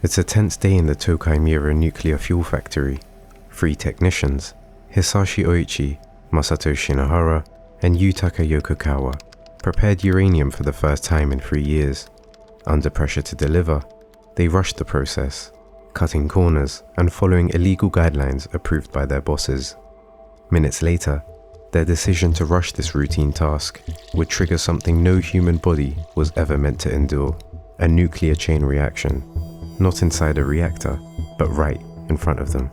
It's a tense day in the Tokai Mira nuclear fuel factory. 3 technicians, Hisashi Ouchi, Masato Shinohara, and Yutaka Yokokawa, prepared uranium for the first time in 3 years. Under pressure to deliver, they rushed the process, cutting corners and following illegal guidelines approved by their bosses. Minutes later, their decision to rush this routine task would trigger something no human body was ever meant to endure: a nuclear chain reaction. Not inside a reactor, but right in front of them.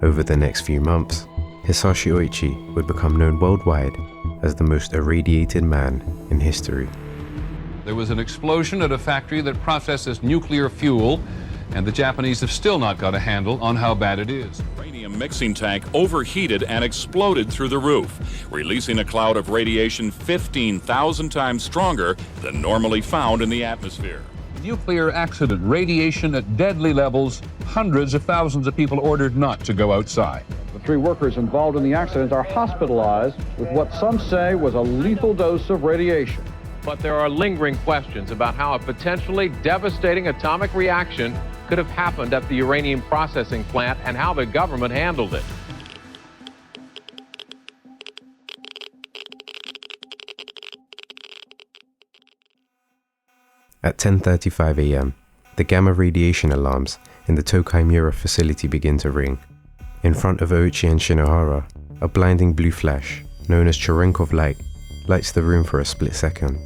Over the next few months, Hisashi Ouchi would become known worldwide as the most irradiated man in history. There was an explosion at a factory that processes nuclear fuel, and the Japanese have still not got a handle on how bad it is. Uranium mixing tank overheated and exploded through the roof, releasing a cloud of radiation 15,000 times stronger than normally found in the atmosphere. Nuclear accident, radiation at deadly levels, hundreds of thousands of people ordered not to go outside. The 3 workers involved in the accident are hospitalized with what some say was a lethal dose of radiation. But there are lingering questions about how a potentially devastating atomic reaction could have happened at the uranium processing plant and how the government handled it. At 10:35 a.m., the gamma radiation alarms in the Tokai Mura facility begin to ring. In front of Ouchi and Shinohara, a blinding blue flash, known as Cherenkov light, lights the room for a split second.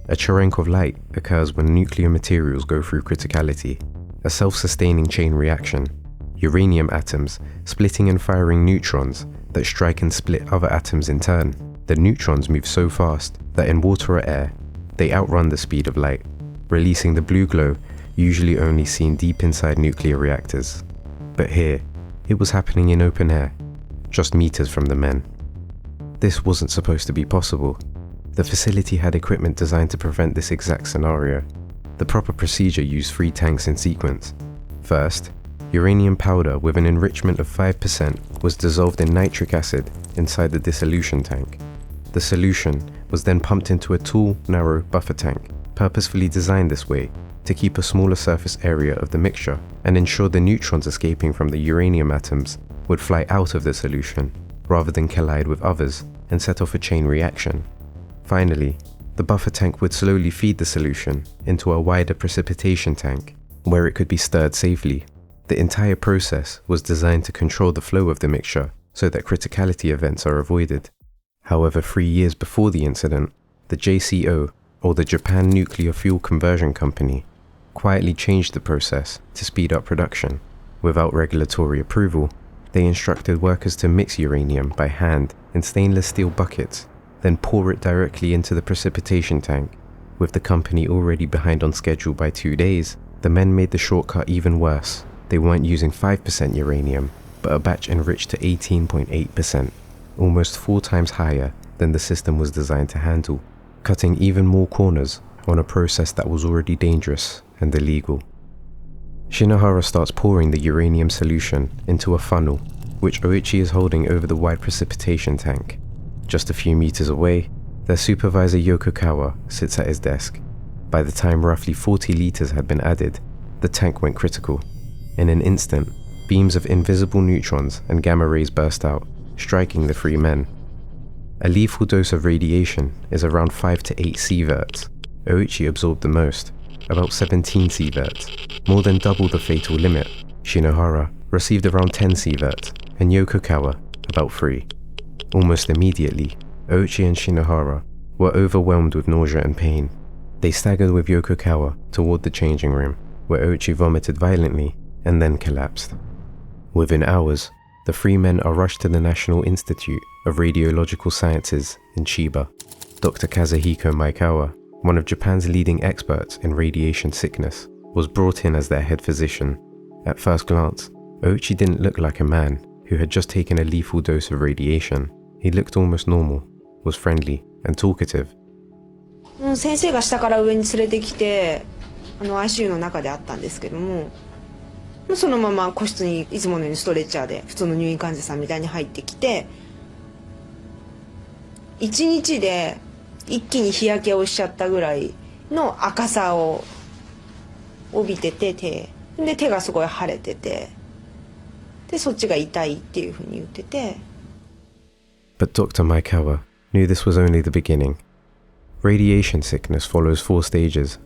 A Cherenkov light occurs when nuclear materials go through criticality, a self-sustaining chain reaction, uranium atoms splitting and firing neutrons that strike and split other atoms in turn. The neutrons move so fast that in water or air, they outrun the speed of light, releasing the blue glow usually only seen deep inside nuclear reactors. But here, it was happening in open air, just meters from the men. This wasn't supposed to be possible. The facility had equipment designed to prevent this exact scenario. The proper procedure used 3 tanks in sequence. First, uranium powder with an enrichment of 5% was dissolved in nitric acid inside the dissolution tank. The solution was then pumped into a tall, narrow buffer tank, purposefully designed this way to keep a smaller surface area of the mixture and ensure the neutrons escaping from the uranium atoms would fly out of the solution rather than collide with others and set off a chain reaction. Finally, the buffer tank would slowly feed the solution into a wider precipitation tank where it could be stirred safely. The entire process was designed to control the flow of the mixture so that criticality events are avoided. However, 3 years before the incident, the JCO, or the Japan Nuclear Fuel Conversion Company, quietly changed the process to speed up production. Without regulatory approval, they instructed workers to mix uranium by hand in stainless steel buckets, then pour it directly into the precipitation tank. With the company already behind on schedule by 2 days, the men made the shortcut even worse. They weren't using 5% uranium, but a batch enriched to 18.8%, almost 4 times higher than the system was designed to handle, cutting even more corners on a process that was already dangerous and illegal. Shinohara starts pouring the uranium solution into a funnel, which Ouchi is holding over the wide precipitation tank. Just a few meters away, their supervisor Yokokawa sits at his desk. By the time roughly 40 liters had been added, the tank went critical. In an instant, beams of invisible neutrons and gamma rays burst out, striking the 3 men. A lethal dose of radiation is around 5 to 8 sieverts. Ouchi absorbed the most, about 17 sieverts, more than double the fatal limit. Shinohara received around 10 sieverts, and Yokokawa about 3. Almost immediately, Ouchi and Shinohara were overwhelmed with nausea and pain. They staggered with Yokokawa toward the changing room, where Ouchi vomited violently and then collapsed. Within hours, the 3 men are rushed to the National Institute of Radiological Sciences in Chiba. Dr. Kazuhiko Maekawa, one of Japan's leading experts in radiation sickness, was brought in as their head physician. At first glance, Ouchi didn't look like a man who had just taken a lethal dose of radiation. He looked almost normal, was friendly and talkative. 先生が下から上に連れてきて、ICU の中であったんですけども、そのまま個室にいつものようにストレッチャーで普通の入院患者さんみたいに入ってきて、1日で一気に日焼けをしちゃったぐらいの赤さを帯びてて、手で手がすごい腫れてて、でそっちが痛いっていうふうに言ってて。 But Dr. Maekawa knew this was only the beginning. Radiation sickness follows 4 stages.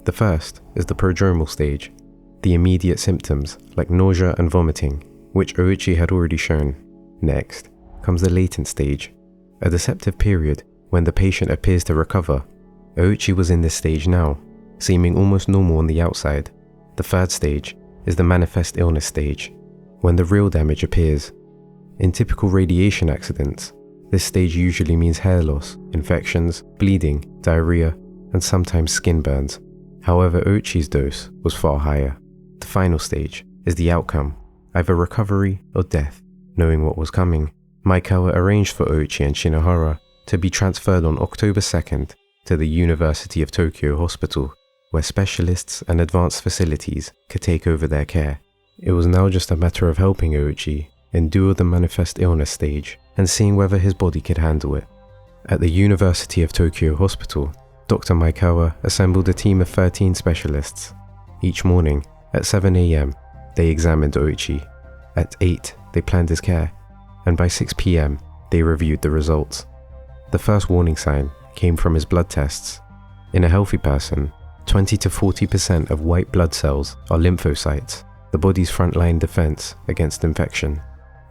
The first is the prodromal stage, the immediate symptoms like nausea and vomiting, which Ouchi had already shown. Next comes the latent stage, a deceptive period when the patient appears to recover. Ouchi was in this stage now, seeming almost normal on the outside. The third stage is the manifest illness stage, when the real damage appears. In typical radiation accidents, this stage usually means hair loss, infections, bleeding, diarrhea, and sometimes skin burns. However, Ouchi's dose was far higher. The final stage is the outcome, either recovery or death. Knowing what was coming, Maekawa arranged for Ouchi and Shinohara to be transferred on October 2nd to the University of Tokyo Hospital, where specialists and advanced facilities could take over their care. It was now just a matter of helping Ouchi endure the manifest illness stage and seeing whether his body could handle it. At the University of Tokyo Hospital, Dr. Maekawa assembled a team of 13 specialists. Each morning, at 7 a.m, they examined Ouchi. At 8, they planned his care, and by 6 p.m, they reviewed the results. The first warning sign came from his blood tests. In a healthy person, 20 to 40% of white blood cells are lymphocytes, the body's frontline defense against infection.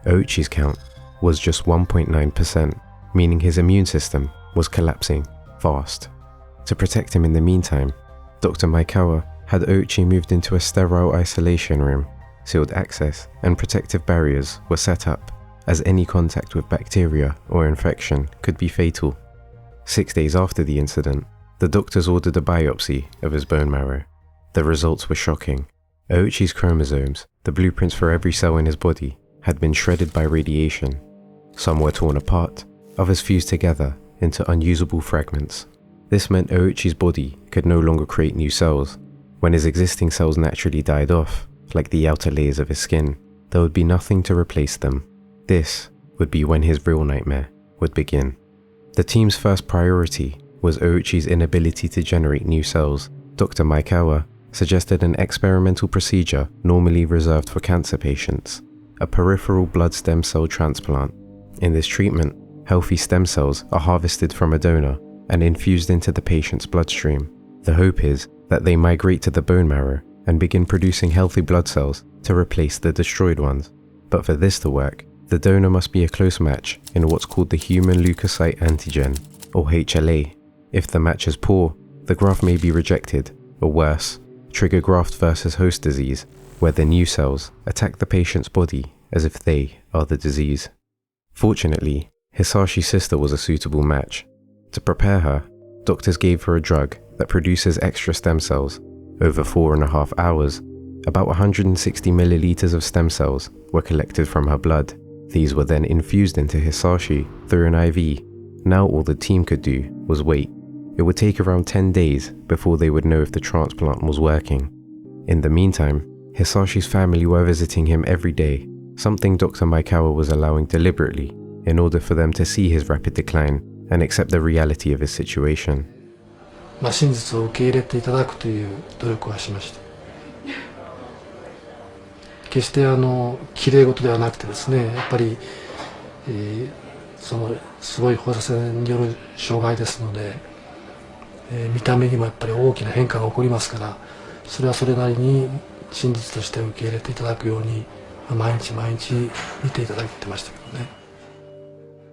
Ouchi's count was just 1.9%, meaning his immune system was collapsing fast. To protect him in the meantime, Dr. Maekawa had Ouchi moved into a sterile isolation room. Sealed access and protective barriers were set up, as any contact with bacteria or infection could be fatal. 6 days after the incident, the doctors ordered a biopsy of his bone marrow. The results were shocking. Ouchi's chromosomes, the blueprints for every cell in his body, had been shredded by radiation. Some were torn apart, others fused together into unusable fragments. This meant Ouchi's body could no longer create new cells. When his existing cells naturally died off, like the outer layers of his skin, there would be nothing to replace them. This would be when his real nightmare would begin. The team's first priority was Ouchi's inability to generate new cells. Dr. Maekawa suggested an experimental procedure normally reserved for cancer patients, a peripheral blood stem cell transplant. In this treatment, healthy stem cells are harvested from a donor and infused into the patient's bloodstream. The hope is that they migrate to the bone marrow and begin producing healthy blood cells to replace the destroyed ones. But for this to work, the donor must be a close match in what's called the human leukocyte antigen, or HLA. If the match is poor, the graft may be rejected, or worse, trigger graft versus host disease, where the new cells attack the patient's body as if they are the disease. Fortunately, Hisashi's sister was a suitable match. To prepare her, doctors gave her a drug that produces extra stem cells. Over 4.5 hours, about 160 milliliters of stem cells were collected from her blood. These were then infused into Hisashi through an IV. Now all the team could do was wait. It would take around 10 days before they would know if the transplant was working. In the meantime, Hisashi's family were visiting him every day, something Dr. Maekawa was allowing deliberately in order for them to see his rapid decline and accept the reality of his situation. 真実を受け入れていただくという努力はしました。決して綺麗事ではなくてですね、やっぱり、そのすごい放射線による障害ですので、見た目にもやっぱり大きな変化が起こりますから、それはそれなりに真実として受け入れていただくように、毎日毎日見ていただいてましたけどね。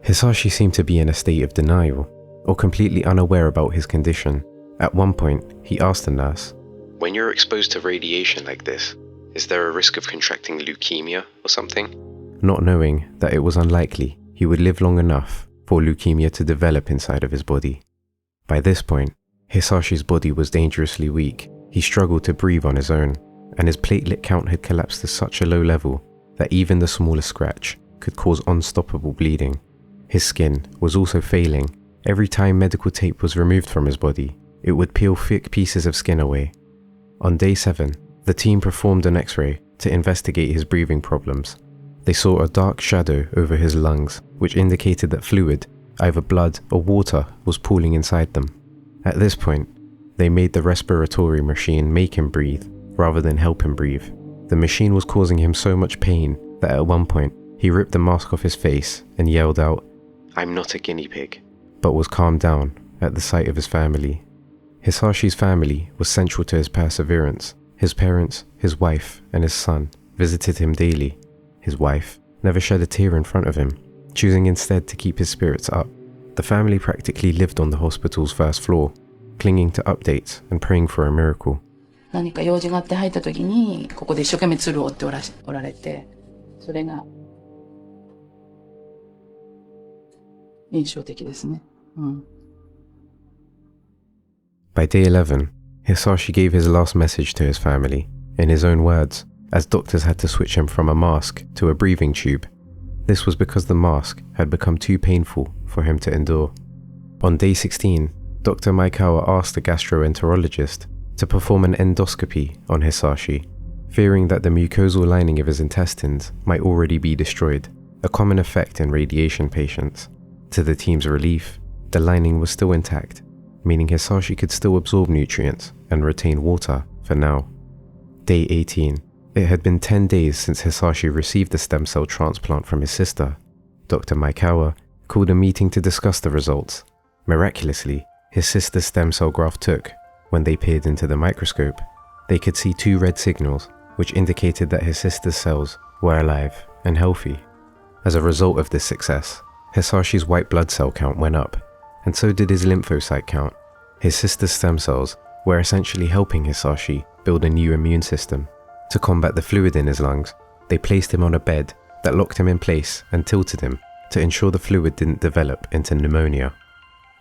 Hisashi seemed to be in a state of denial, or completely unaware about his condition. At one point, he asked the nurse, "When you're exposed to radiation like this, is there a risk of contracting leukemia or something?" Not knowing that it was unlikely he would live long enough for leukemia to develop inside of his body. By this point, Hisashi's body was dangerously weak. He struggled to breathe on his own, and his platelet count had collapsed to such a low level that even the smallest scratch could cause unstoppable bleeding. His skin was also failing. Every time medical tape was removed from his body, it would peel thick pieces of skin away. On day 7, the team performed an X-ray to investigate his breathing problems. They saw a dark shadow over his lungs, which indicated that fluid, either blood or water, was pooling inside them. At this point, they made the respiratory machine make him breathe, rather than help him breathe. The machine was causing him so much pain that at one point he ripped the mask off his face and yelled out, "I'm not a guinea pig," but was calmed down at the sight of his family. Hisashi's family was central to his perseverance. His parents, his wife, and his son visited him daily. His wife never shed a tear in front of him, choosing instead to keep his spirits up. The family practically lived on the hospital's first floor, clinging to updates and praying for a miracle. 何か用事があって入った時にここで一生懸命鶴を追っておられて、それが印象的ですね。By day 11, Hisashi gave his last message to his family, in his own words, as doctors had to switch him from a mask to a breathing tube. This was because the mask had become too painful for him to endure. On day 16, Dr. Maekawa asked a gastroenterologist to perform an endoscopy on Hisashi, fearing that the mucosal lining of his intestines might already be destroyed, a common effect in radiation patients. To the team's relief, the lining was still intact, meaning Hisashi could still absorb nutrients and retain water for now. Day 18. It had been 10 days since Hisashi received the stem cell transplant from his sister. Dr. Maekawa called a meeting to discuss the results. Miraculously, his sister's stem cell graft took. When they peered into the microscope, they could see 2 red signals, which indicated that his sister's cells were alive and healthy. As a result of this success, Hisashi's white blood cell count went up, and so did his lymphocyte count. His sister's stem cells were essentially helping Hisashi build a new immune system. To combat the fluid in his lungs, they placed him on a bed that locked him in place and tilted him to ensure the fluid didn't develop into pneumonia.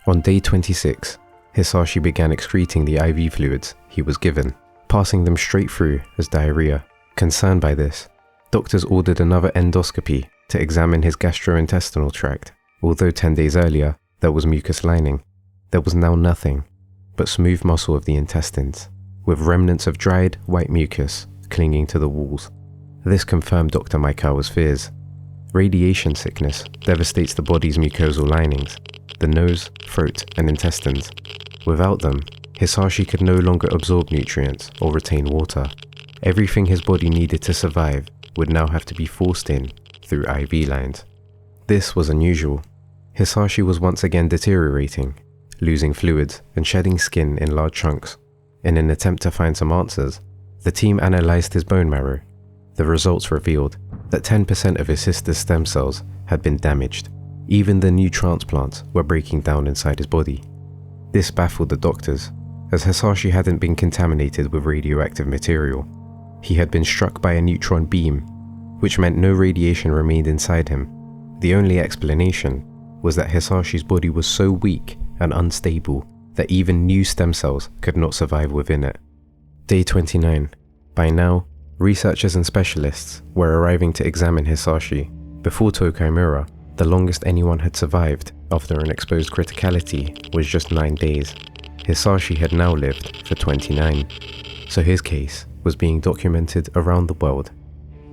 On day 26, Hisashi began excreting the IV fluids he was given, passing them straight through as diarrhea. Concerned by this, doctors ordered another endoscopy to examine his gastrointestinal tract. Although 10 days earlier there was mucus lining, there was now nothing but smooth muscle of the intestines, with remnants of dried white mucus clinging to the walls. This confirmed Dr. Maekawa's fears. Radiation sickness devastates the body's mucosal linings, the nose, throat, and intestines. Without them, Hisashi could no longer absorb nutrients or retain water. Everything his body needed to survive would now have to be forced in through IV lines. This was unusual. Hisashi was once again deteriorating, losing fluids and shedding skin in large chunks. In an attempt to find some answers, the team analyzed his bone marrow. The results revealed that 10% of his sister's stem cells had been damaged. Even the new transplants were breaking down inside his body. This baffled the doctors, as Hisashi hadn't been contaminated with radioactive material. He had been struck by a neutron beam, which meant no radiation remained inside him. The only explanation was that Hisashi's body was so weak and unstable that even new stem cells could not survive within it. Day 29. By now, researchers and specialists were arriving to examine Hisashi. Before Tokaimura, the longest anyone had survived after an exposed criticality was just 9 days. Hisashi had now lived for 29, so his case was being documented around the world.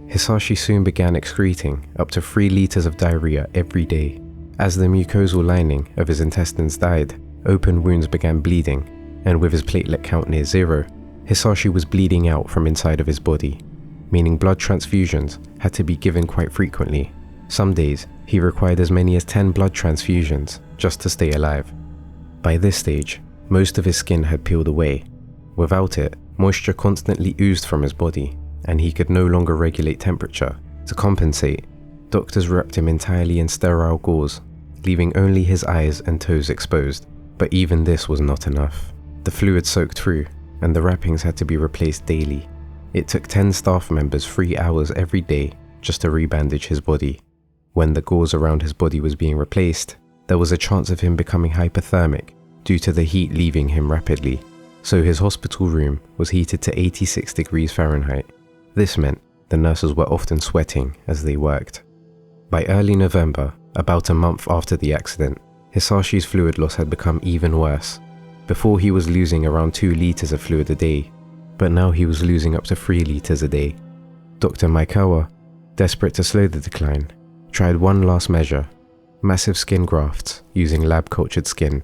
Hisashi soon began excreting up to 3 liters of diarrhea every day. As the mucosal lining of his intestines died, open wounds began bleeding, and with his platelet count near 0, Hisashi was bleeding out from inside of his body, meaning blood transfusions had to be given quite frequently. Some days, he required as many as 10 blood transfusions just to stay alive. By this stage, most of his skin had peeled away. Without it, moisture constantly oozed from his body, and he could no longer regulate temperature. To compensate, doctors wrapped him entirely in sterile gauze, leaving only his eyes and toes exposed. But even this was not enough. The fluid soaked through, and the wrappings had to be replaced daily. It took 10 staff members 3 hours every day just to rebandage his body. When the gauze around his body was being replaced, there was a chance of him becoming hypothermic due to the heat leaving him rapidly, so his hospital room was heated to 86 degrees Fahrenheit. This meant the nurses were often sweating as they worked. By early November, about a month after the accident, Hisashi's fluid loss had become even worse. Before he was losing around 2 liters of fluid a day, but now he was losing up to 3 liters a day. Dr. Maekawa, desperate to slow the decline, tried one last measure: massive skin grafts using lab-cultured skin.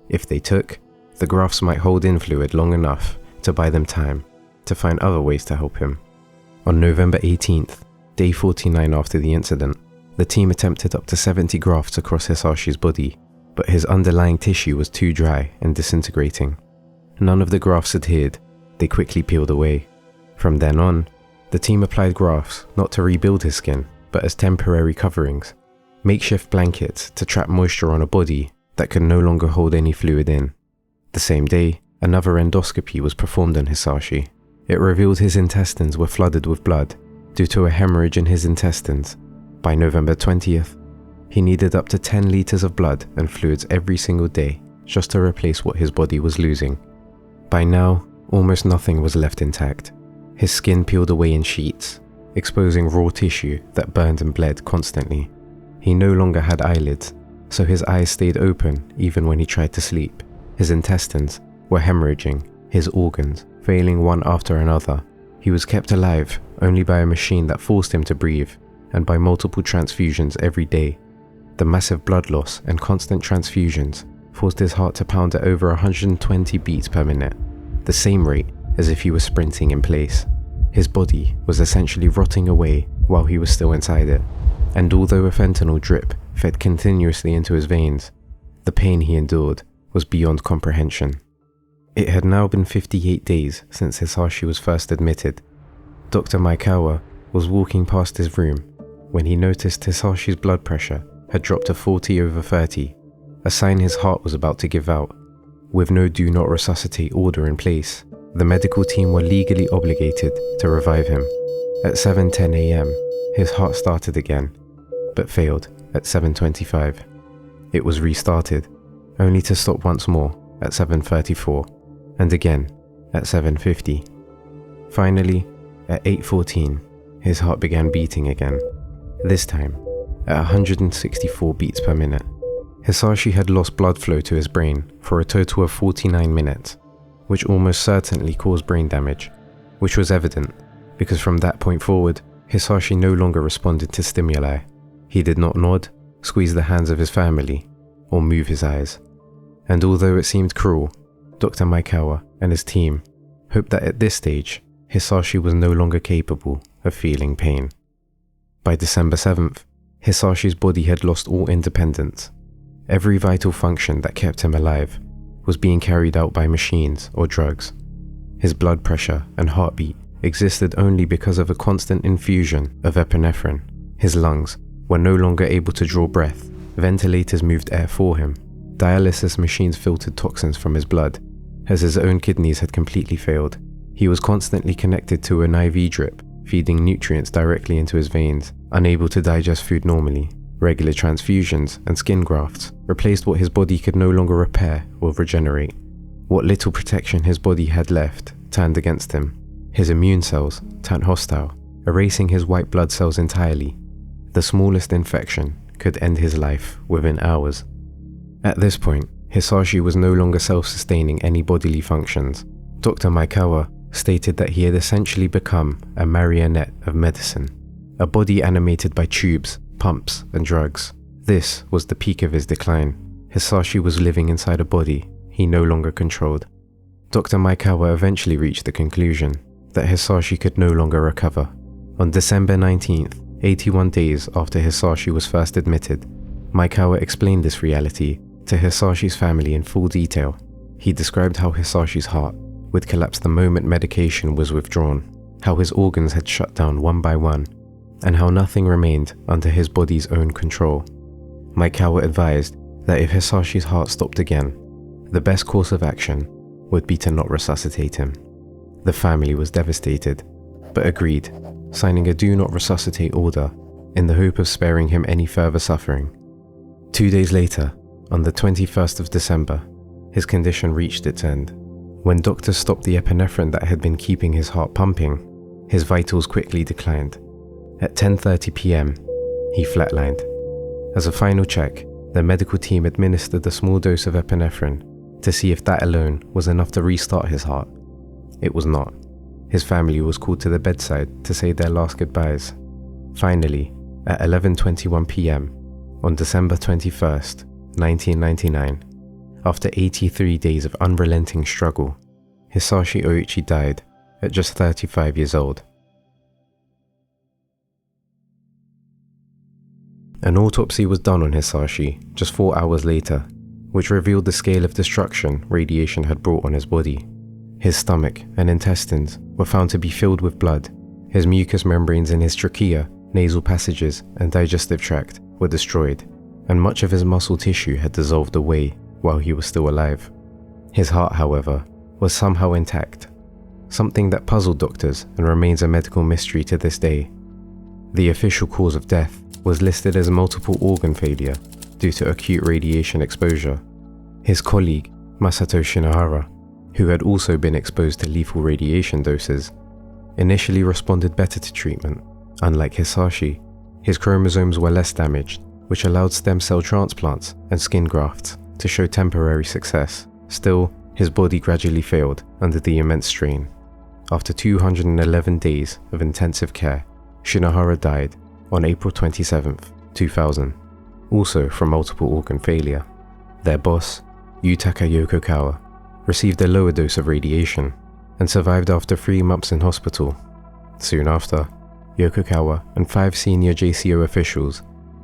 If they took, the grafts might hold in fluid long enough to buy them time. to find other ways to help him. On November 18th, day 49 after the incident, the team attempted up to 70 grafts across Hisashi's body, but his underlying tissue was too dry and disintegrating. None of the grafts adhered, they quickly peeled away. From then on, the team applied grafts not to rebuild his skin, but as temporary coverings, makeshift blankets to trap moisture on a body that could no longer hold any fluid in. The same day, another endoscopy was performed on Hisashi. It revealed his intestines were flooded with blood due to a hemorrhage in his intestines. By November 20th, he needed up to 10 liters of blood and fluids every single day just to replace what his body was losing. By now, almost nothing was left intact. His skin peeled away in sheets, exposing raw tissue that burned and bled constantly. He no longer had eyelids, so his eyes stayed open even when he tried to sleep. His intestines were hemorrhaging, his organs failing one after another. He was kept alive only by a machine that forced him to breathe and by multiple transfusions every day. The massive blood loss and constant transfusions forced his heart to pound at over 120 beats per minute, the same rate as if he was sprinting in place. His body was essentially rotting away while he was still inside it, and although a fentanyl drip fed continuously into his veins, the pain he endured was beyond comprehension. It had now been 58 days since Hisashi was first admitted. Dr. Maekawa was walking past his room when he noticed Hisashi's blood pressure had dropped to 40/30, a sign his heart was about to give out. With no do not resuscitate order in place, the medical team were legally obligated to revive him. At 7:10 a.m., his heart started again, but failed at 7:25. It was restarted, only to stop once more at 7:34, and again at 7:50. Finally, at 8:14, his heart began beating again, this time at 164 beats per minute. Hisashi had lost blood flow to his brain for a total of 49 minutes, which almost certainly caused brain damage, which was evident because from that point forward, Hisashi no longer responded to stimuli. He did not nod, squeeze the hands of his family, or move his eyes. And although it seemed cruel, Dr. Maekawa and his team hoped that at this stage, Hisashi was no longer capable of feeling pain. By December 7th, Hisashi's body had lost all independence. Every vital function that kept him alive was being carried out by machines or drugs. His blood pressure and heartbeat existed only because of a constant infusion of epinephrine. His lungs were no longer able to draw breath. Ventilators moved air for him. Dialysis machines filtered toxins from his blood, as his own kidneys had completely failed. He was constantly connected to an IV drip, feeding nutrients directly into his veins, unable to digest food normally. Regular transfusions and skin grafts replaced what his body could no longer repair or regenerate. What little protection his body had left turned against him. His immune cells turned hostile, erasing his white blood cells entirely. The smallest infection could end his life within hours. At this point, Hisashi was no longer self-sustaining any bodily functions. Dr. Maekawa stated that he had essentially become a marionette of medicine, a body animated by tubes, pumps, and drugs. This was the peak of his decline. Hisashi was living inside a body he no longer controlled. Dr. Maekawa eventually reached the conclusion that Hisashi could no longer recover. On December 19th, 81 days after Hisashi was first admitted, Maekawa explained this reality to Hisashi's family in full detail. He described how Hisashi's heart would collapse the moment medication was withdrawn, how his organs had shut down one by one, and how nothing remained under his body's own control. Maekawa advised that if Hisashi's heart stopped again, the best course of action would be to not resuscitate him. The family was devastated, but agreed, signing a do not resuscitate order in the hope of sparing him any further suffering. 2 days later, on the 21st of December, his condition reached its end. When doctors stopped the epinephrine that had been keeping his heart pumping, his vitals quickly declined. At 10:30 p.m., he flatlined. As a final check, the medical team administered a small dose of epinephrine to see if that alone was enough to restart his heart. It was not. His family was called to the bedside to say their last goodbyes. Finally, at 11:21 p.m., on December 21st, 1999, after 83 days of unrelenting struggle, Hisashi Ouchi died at just 35 years old. An autopsy was done on Hisashi just 4 hours later, which revealed the scale of destruction radiation had brought on his body. His stomach and intestines were found to be filled with blood. His mucous membranes in his trachea, nasal passages, and digestive tract were destroyed, and much of his muscle tissue had dissolved away while he was still alive. His heart, however, was somehow intact, something that puzzled doctors and remains a medical mystery to this day. The official cause of death was listed as multiple organ failure due to acute radiation exposure. His colleague, Masato Shinohara, who had also been exposed to lethal radiation doses, initially responded better to treatment. Unlike Hisashi, his chromosomes were less damaged, which allowed stem cell transplants and skin grafts to show temporary success. Still, his body gradually failed under the immense strain. After 211 days of intensive care, Shinohara died on April 27, 2000, also from multiple organ failure. Their boss, Yutaka Yokokawa, received a lower dose of radiation and survived after 3 months in hospital. Soon after, Yokokawa and 5 senior JCO officials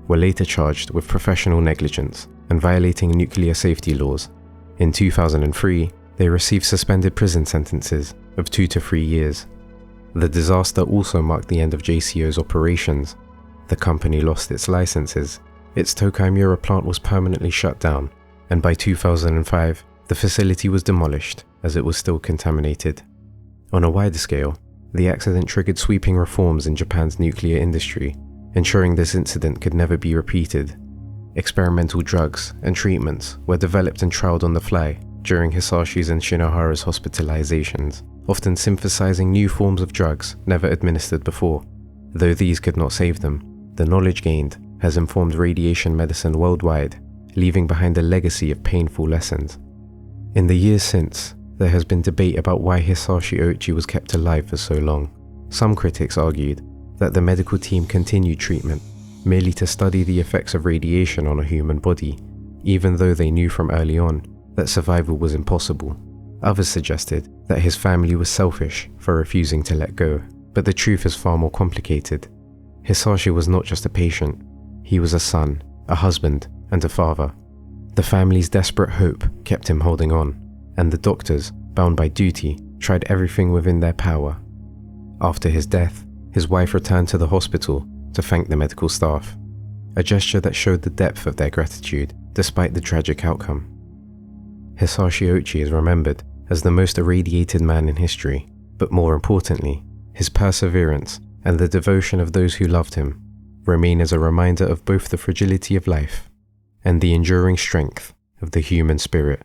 were later charged with professional negligence and violating nuclear safety laws. In 2003, they received suspended prison sentences of 2 to 3 years. The disaster also marked the end of JCO's operations. The company lost its licenses, its Tokai Mura plant was permanently shut down, and by 2005, the facility was demolished as it was still contaminated. On a wider scale, the accident triggered sweeping reforms in Japan's nuclear industry, ensuring this incident could never be repeated. Experimental drugs and treatments were developed and trialed on the fly during Hisashi's and Shinohara's hospitalizations, often synthesizing new forms of drugs never administered before. Though these could not save them, the knowledge gained has informed radiation medicine worldwide, leaving behind a legacy of painful lessons. In the years since, there has been debate about why Hisashi Ouchi was kept alive for so long. Some critics argued that the medical team continued treatment merely to study the effects of radiation on a human body, even though they knew from early on that survival was impossible. Others suggested that his family was selfish for refusing to let go, but the truth is far more complicated. Hisashi was not just a patient, he was a son, a husband, and a father. The family's desperate hope kept him holding on, and the doctors, bound by duty, tried everything within their power. After his death, his wife returned to the hospital to thank the medical staff, a gesture that showed the depth of their gratitude despite the tragic outcome. Hisashi Ouchi is remembered as the most irradiated man in history, but more importantly, his perseverance and the devotion of those who loved him remain as a reminder of both the fragility of life and the enduring strength of the human spirit.